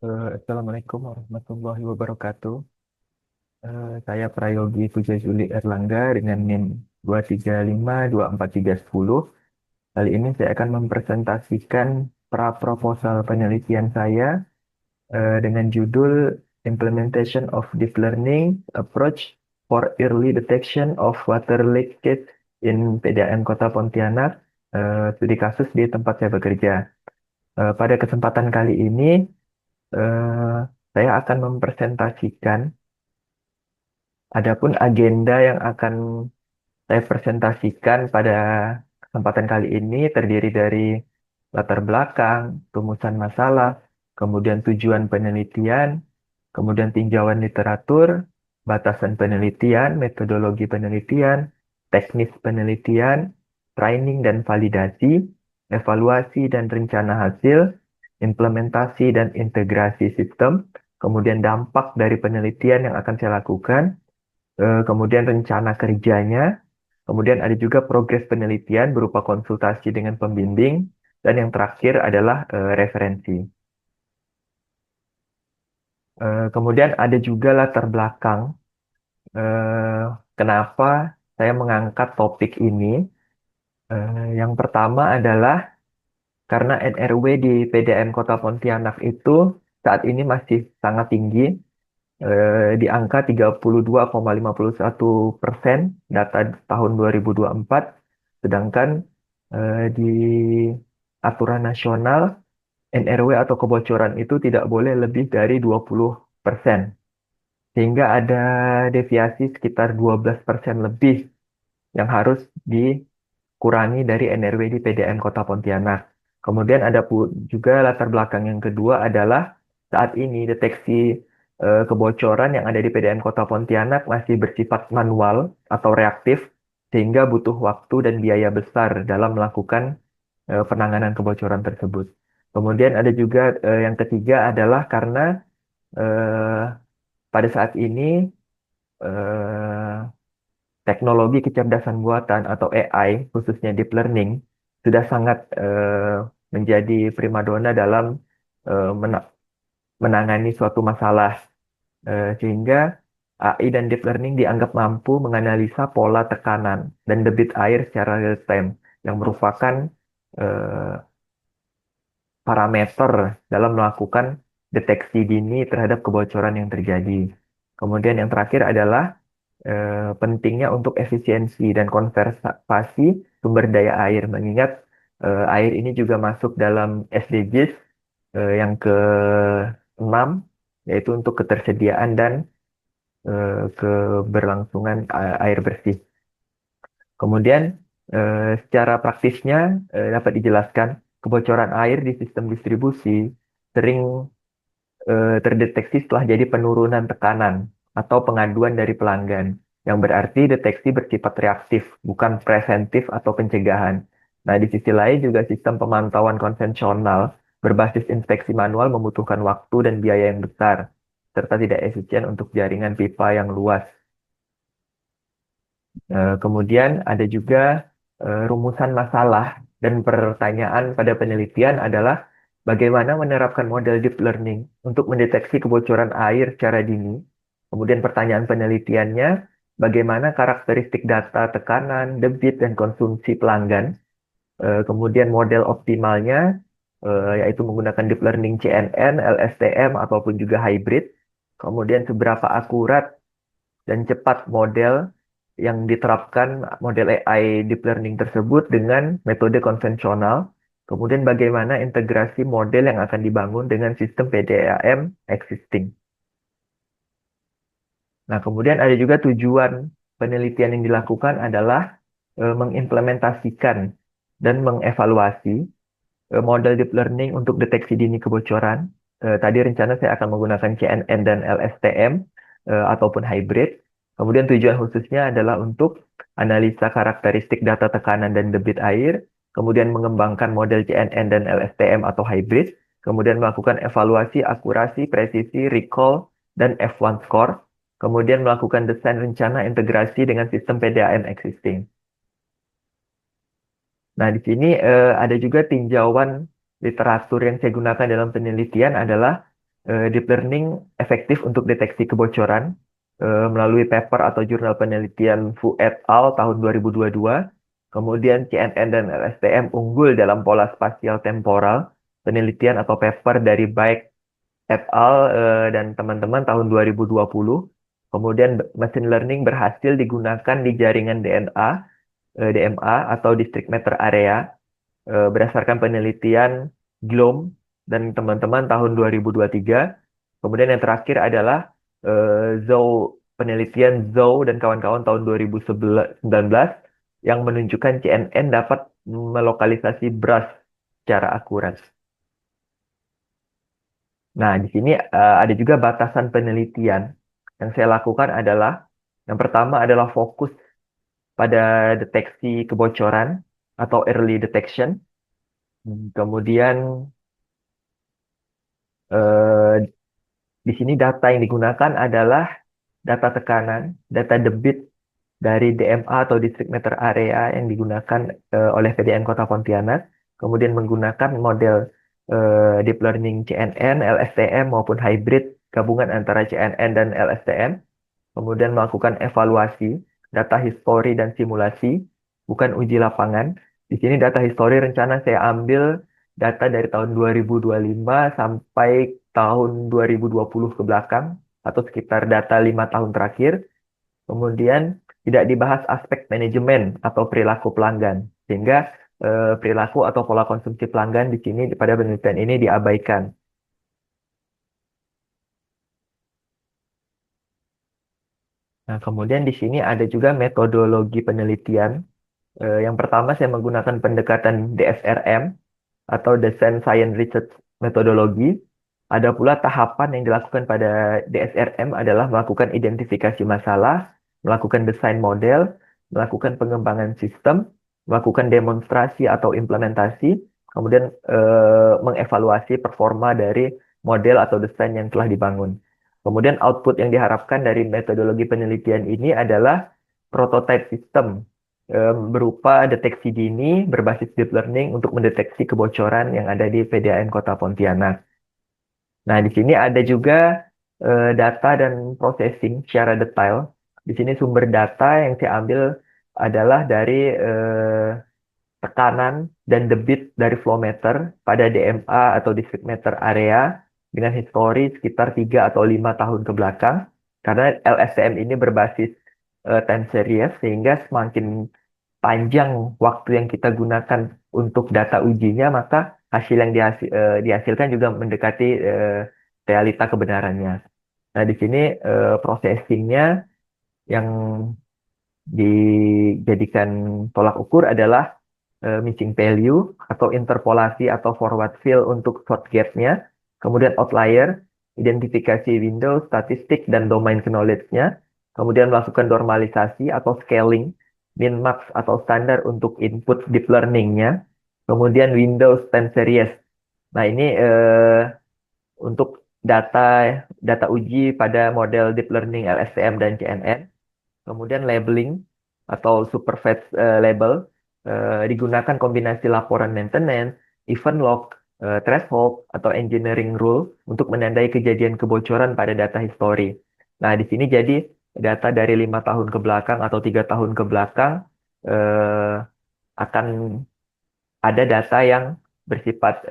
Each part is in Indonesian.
Assalamualaikum warahmatullahi wabarakatuh. Saya Prayogi Puja Juli Erlangga dengan NIM 2352410. Kali ini saya akan mempresentasikan proposal penelitian saya dengan judul Implementation of Deep Learning Approach for Early Detection of Water Leakage in PDAM Kota Pontianak, studi kasus di tempat saya bekerja. Pada kesempatan kali ini, eh, saya akan mempresentasikan. Adapun agenda yang akan saya presentasikan pada kesempatan kali ini terdiri dari latar belakang, rumusan masalah, kemudian tujuan penelitian, kemudian tinjauan literatur, batasan penelitian, metodologi penelitian, teknis penelitian, training dan validasi, evaluasi dan rencana hasil, implementasi dan integrasi sistem, kemudian dampak dari penelitian yang akan saya lakukan, kemudian rencana kerjanya, kemudian ada juga progres penelitian berupa konsultasi dengan pembimbing, dan yang terakhir adalah referensi. Kemudian ada juga latar belakang eh, kenapa saya mengangkat topik ini. Yang pertama adalah karena NRW di PDAM Kota Pontianak itu saat ini masih sangat tinggi, di angka 32,51% data tahun 2024, sedangkan di aturan nasional NRW atau kebocoran itu tidak boleh lebih dari 20%, sehingga ada deviasi sekitar 12% lebih yang harus dikurangi dari NRW di PDAM Kota Pontianak. Kemudian ada juga latar belakang yang kedua adalah saat ini deteksi kebocoran yang ada di PDAM Kota Pontianak masih bersifat manual atau reaktif, sehingga butuh waktu dan biaya besar dalam melakukan penanganan kebocoran tersebut. Kemudian ada juga yang ketiga adalah karena eh, pada saat ini eh, teknologi kecerdasan buatan atau AI, khususnya deep learning, sudah sangat menjadi primadona dalam eh, mena- menangani suatu masalah. Sehingga AI dan deep learning dianggap mampu menganalisa pola tekanan dan debit air secara real time, yang merupakan eh, parameter dalam melakukan deteksi dini terhadap kebocoran yang terjadi. Kemudian yang terakhir adalah pentingnya untuk efisiensi dan konservasi sumber daya air, mengingat air ini juga masuk dalam SDGs yang ke-6, yaitu untuk ketersediaan dan keberlangsungan air bersih. Kemudian secara praktisnya dapat dijelaskan kebocoran air di sistem distribusi sering terdeteksi setelah jadi penurunan tekanan atau pengaduan dari pelanggan, yang berarti deteksi bersifat reaktif, bukan preventif atau pencegahan. Nah, di sisi lain juga sistem pemantauan konvensional berbasis inspeksi manual membutuhkan waktu dan biaya yang besar, serta tidak efisien untuk jaringan pipa yang luas. Kemudian ada juga rumusan masalah dan pertanyaan pada penelitian adalah bagaimana menerapkan model deep learning untuk mendeteksi kebocoran air secara dini. Kemudian pertanyaan penelitiannya, bagaimana karakteristik data tekanan, debit, dan konsumsi pelanggan. Kemudian model optimalnya, yaitu menggunakan deep learning CNN, LSTM, ataupun juga hybrid. Kemudian seberapa akurat dan cepat model yang diterapkan model AI deep learning tersebut dengan metode konvensional. Kemudian bagaimana integrasi model yang akan dibangun dengan sistem PDAM existing. Nah, kemudian ada juga tujuan penelitian yang dilakukan adalah mengimplementasikan dan mengevaluasi model deep learning untuk deteksi dini kebocoran. Tadi rencana saya akan menggunakan CNN dan LSTM ataupun hybrid. Kemudian tujuan khususnya adalah untuk analisa karakteristik data tekanan dan debit air, kemudian mengembangkan model CNN dan LSTM atau hybrid, kemudian melakukan evaluasi akurasi, presisi, recall, dan F1 score, kemudian melakukan desain rencana integrasi dengan sistem PDAM existing. Nah, di sini ada juga tinjauan literatur yang saya gunakan dalam penelitian adalah Deep learning efektif untuk deteksi kebocoran melalui paper atau jurnal penelitian Fu et al. Tahun 2022. Kemudian CNN dan LSTM unggul dalam pola spasial temporal, penelitian atau paper dari Baek et al. Dan teman-teman tahun 2020. Kemudian machine learning berhasil digunakan di jaringan DNA, DMA atau District Matter Area berdasarkan penelitian GLOM dan teman-teman tahun 2023. Kemudian yang terakhir adalah penelitian Zhou dan kawan-kawan tahun 2019 yang menunjukkan CNN dapat melokalisasi brush secara akurat. Nah, di sini ada juga batasan penelitian. Yang saya lakukan adalah yang pertama adalah fokus pada deteksi kebocoran atau early detection. Kemudian eh, di sini data yang digunakan adalah data tekanan, data debit dari DMA atau District Meter Area yang digunakan oleh PDN Kota Pontianak, kemudian menggunakan model Deep Learning CNN, LSTM maupun hybrid gabungan antara CNN dan LSTM, kemudian melakukan evaluasi, data histori dan simulasi, bukan uji lapangan. Di sini data histori rencana saya ambil data dari tahun 2025 sampai tahun 2020 ke belakang, atau sekitar data 5 tahun terakhir. Kemudian tidak dibahas aspek manajemen atau perilaku pelanggan, sehingga perilaku atau pola konsumsi pelanggan di sini pada penelitian ini diabaikan. Nah, kemudian di sini ada juga metodologi penelitian. Yang pertama saya menggunakan pendekatan DSRM atau Design Science Research Methodology. Ada pula tahapan yang dilakukan pada DSRM adalah melakukan identifikasi masalah, melakukan desain model, melakukan pengembangan sistem, melakukan demonstrasi atau implementasi, kemudian mengevaluasi performa dari model atau desain yang telah dibangun. Kemudian output yang diharapkan dari metodologi penelitian ini adalah prototype system berupa deteksi dini berbasis deep learning untuk mendeteksi kebocoran yang ada di PDAM Kota Pontianak. Nah, di sini ada juga data dan processing secara detail. Di sini sumber data yang saya ambil adalah dari tekanan dan debit dari flow meter pada DMA atau district meter area dengan histori sekitar 3 atau 5 tahun ke belakang. Karena LSTM ini berbasis time series, sehingga semakin panjang waktu yang kita gunakan untuk data ujinya, maka hasil yang dihasilkan juga mendekati realita kebenarannya. Nah, di sini processingnya yang dijadikan tolak ukur adalah missing value atau interpolasi atau forward fill untuk short gap-nya, kemudian outlier, identifikasi window, statistik, dan domain knowledge-nya, kemudian melakukan normalisasi atau scaling, min max atau standar untuk input deep learning-nya, kemudian Windows time series. Nah, ini untuk data data uji pada model deep learning LSTM dan CNN. Kemudian labeling atau supervised label digunakan kombinasi laporan maintenance, event log, threshold, atau engineering rule untuk menandai kejadian kebocoran pada data history. Nah, di sini jadi data dari 5 tahun ke belakang atau 3 tahun ke belakang eh, akan ada data yang bersifat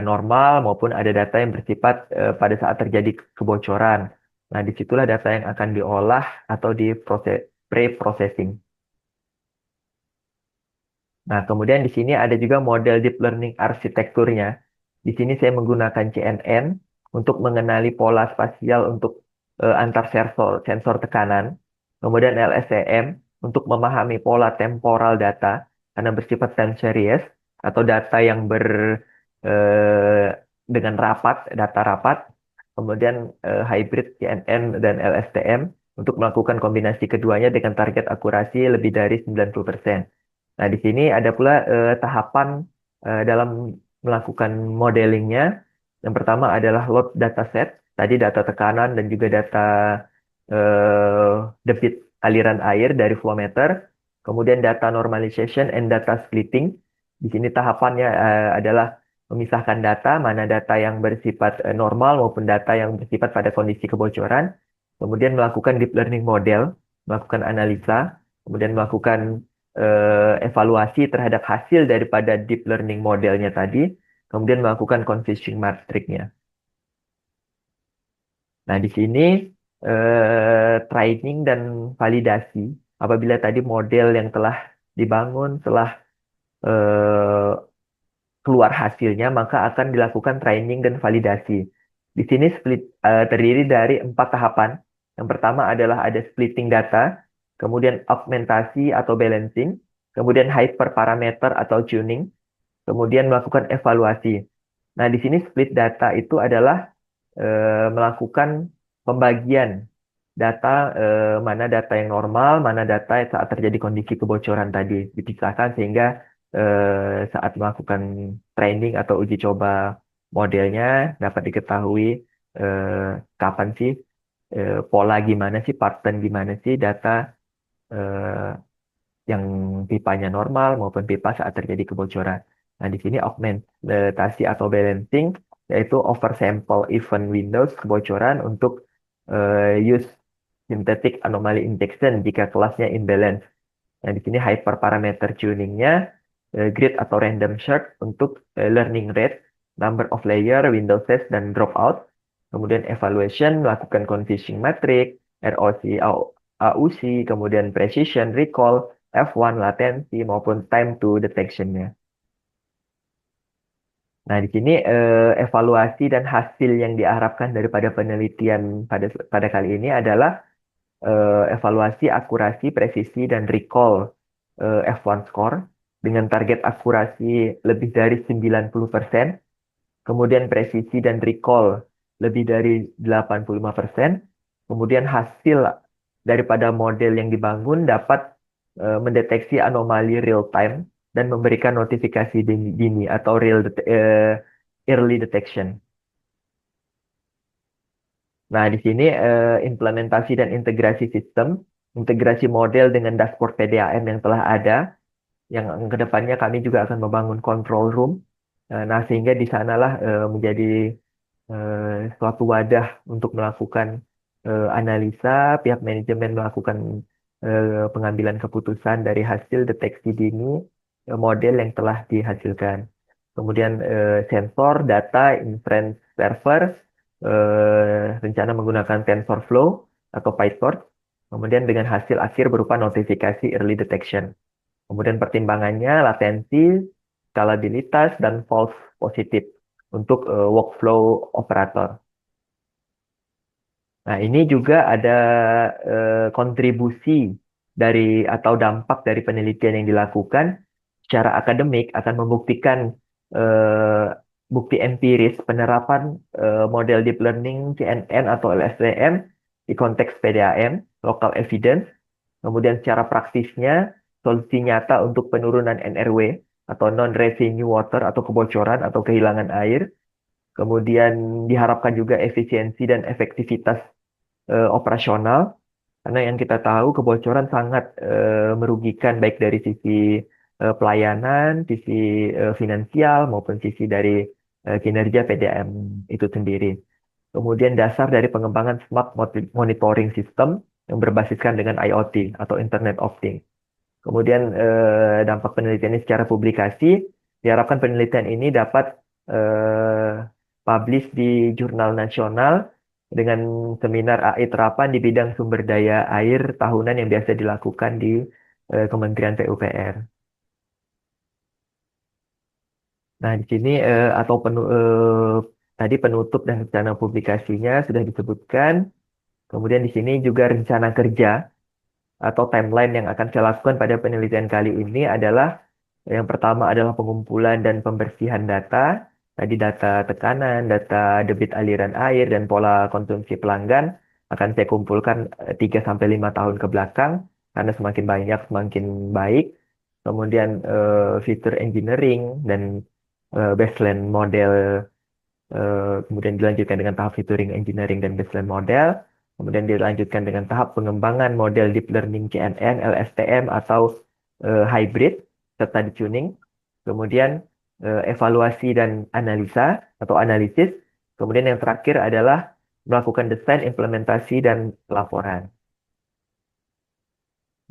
normal maupun ada data yang bersifat pada saat terjadi kebocoran. Nah, disitulah data yang akan diolah atau diproses pre-processing. Nah, kemudian di sini ada juga model deep learning arsitekturnya. Di sini saya menggunakan CNN untuk mengenali pola spasial untuk antar sensor tekanan. Kemudian LSTM untuk memahami pola temporal data karena bersifat time series atau data yang eh, dengan data rapat. Kemudian hybrid CNN dan LSTM untuk melakukan kombinasi keduanya dengan target akurasi lebih dari 90%. Nah, di sini ada pula tahapan dalam melakukan modelingnya. Yang pertama adalah load dataset, tadi data tekanan dan juga data debit aliran air dari flow meter. Kemudian data normalization and data splitting. Di sini tahapannya adalah memisahkan data, mana data yang bersifat normal maupun data yang bersifat pada kondisi kebocoran, kemudian melakukan deep learning model, melakukan analisa, kemudian melakukan evaluasi terhadap hasil daripada deep learning modelnya tadi, kemudian melakukan convincing matrix-nya. Nah, di sini training dan validasi, apabila tadi model yang telah dibangun telah eh, keluar hasilnya, maka akan dilakukan training dan validasi. Di sini terdiri dari 4 tahapan. Yang pertama adalah ada splitting data, kemudian augmentasi atau balancing, kemudian hyperparameter atau tuning, kemudian melakukan evaluasi. Nah, di sini split data itu adalah melakukan pembagian data, mana data yang normal, mana data saat terjadi kondisi kebocoran tadi dipisahkan sehingga saat melakukan training atau uji coba modelnya dapat diketahui eh, kapan sih pola gimana sih, pattern gimana sih data eh, yang pipanya normal maupun pipa saat terjadi kebocoran. Nah, di sini augmentasi atau balancing yaitu oversample event windows kebocoran untuk use synthetic anomaly injection jika kelasnya imbalance. Nah, di sini hyperparameter tuningnya grid atau random shard untuk learning rate, number of layer, window size, dan dropout. Kemudian evaluation, melakukan convincing matrix, ROC, AUC, kemudian precision, recall, F1, latency, maupun time to detection-nya. Nah, di sini evaluasi dan hasil yang diharapkan daripada penelitian pada kali ini adalah evaluasi akurasi, presisi, dan recall F1 score dengan target akurasi lebih dari 90%, kemudian presisi dan recall lebih dari 85%, kemudian hasil daripada model yang dibangun dapat mendeteksi anomali real time dan memberikan notifikasi dini atau early detection. Nah, di sini implementasi dan integrasi sistem, integrasi model dengan dashboard PDAM yang telah ada, yang kedepannya kami juga akan membangun control room. Nah, sehingga di sanalah menjadi suatu wadah untuk melakukan analisa, pihak manajemen melakukan pengambilan keputusan dari hasil deteksi dini model yang telah dihasilkan. Kemudian sensor, data, inference server, rencana menggunakan TensorFlow atau PyTorch, kemudian dengan hasil akhir berupa notifikasi early detection. Kemudian pertimbangannya latensi, skalabilitas, dan false positif untuk workflow operator. Nah, ini juga ada kontribusi dari atau dampak dari penelitian yang dilakukan secara akademik akan membuktikan eh, bukti empiris penerapan model deep learning CNN atau LSTM di konteks PDAM, local evidence, kemudian secara praksisnya solusi nyata untuk penurunan NRW atau non-revenue water atau kebocoran atau kehilangan air, kemudian diharapkan juga efisiensi dan efektivitas operasional, karena yang kita tahu kebocoran sangat merugikan baik dari sisi pelayanan, sisi finansial maupun sisi dari kinerja PDAM itu sendiri. Kemudian dasar dari pengembangan smart monitoring system yang berbasiskan dengan IoT atau Internet of Things. Kemudian dampak penelitian ini secara publikasi, diharapkan penelitian ini dapat eh, publish di jurnal nasional dengan seminar AI terapan di bidang sumber daya air tahunan yang biasa dilakukan di Kementerian PUPR. Nah, di sini tadi penutup dan rencana publikasinya sudah disebutkan. Kemudian di sini juga rencana kerja atau timeline yang akan saya lakukan pada penelitian kali ini adalah yang pertama adalah pengumpulan dan pembersihan data. Tadi data tekanan, data debit aliran air, dan pola konsumsi pelanggan akan saya kumpulkan 3 sampai 5 tahun ke belakang karena semakin banyak semakin baik. Kemudian feature engineering dan baseline model kemudian dilanjutkan dengan tahap featuring engineering dan baseline model, kemudian dilanjutkan dengan tahap pengembangan model deep learning CNN, LSTM atau hybrid serta di tuning. Kemudian evaluasi dan analisa atau analisis. Kemudian yang terakhir adalah melakukan desain, implementasi, dan laporan.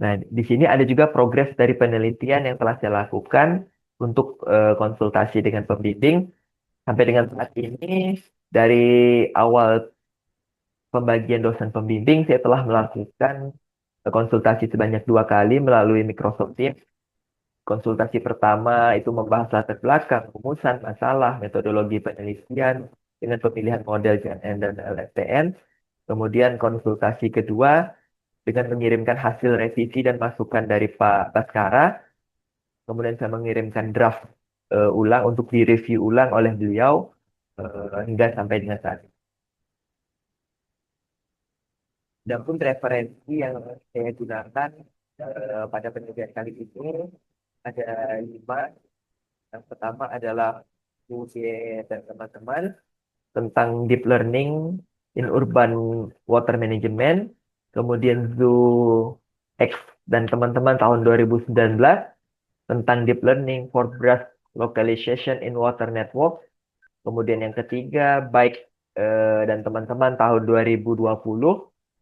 Nah, di sini ada juga progres dari penelitian yang telah saya lakukan untuk konsultasi dengan pembimbing. Sampai dengan saat ini, dari awal pembagian dosen pembimbing, saya telah melakukan konsultasi sebanyak 2 kali melalui Microsoft Teams. Konsultasi pertama itu membahas latar belakang, rumusan, masalah, metodologi penelitian dengan pemilihan model JNN dan LSTM. Kemudian konsultasi kedua dengan mengirimkan hasil revisi dan masukan dari Pak Baskara. Kemudian saya mengirimkan draft ulang untuk direview ulang oleh beliau hingga sampai dengan saat ini. Dan pun referensi yang saya gunakan pada penelitian kali ini ada 5. Yang pertama adalah UG dan teman-teman tentang deep learning in urban water management. Kemudian Zoo X dan teman-teman tahun 2019 tentang deep learning for brush localization in water network. Kemudian yang ketiga, baik dan teman-teman tahun 2020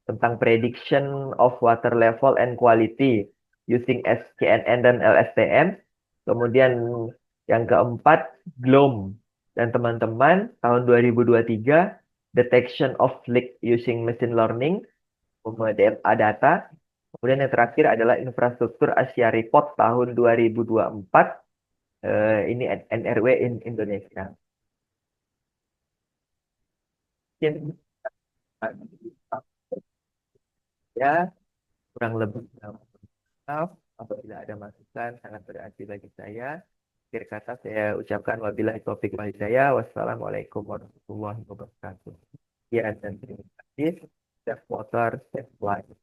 tentang prediction of water level and quality using SCNN dan LSTM. Kemudian yang keempat, GLOM dan teman-teman tahun 2023 detection of leak using machine learning, DMA data. Kemudian yang terakhir adalah infrastruktur Asia Report tahun 2024. Ini NRW in Indonesia. Mungkin ya kurang lebih maaf apabila ada masukan sangat berarti bagi saya. Akhir kata saya ucapkan wabillahi taufiq wal hidayah. Wassalamualaikum warahmatullahi wabarakatuh. Ya dan terima kasih. Save water, save life.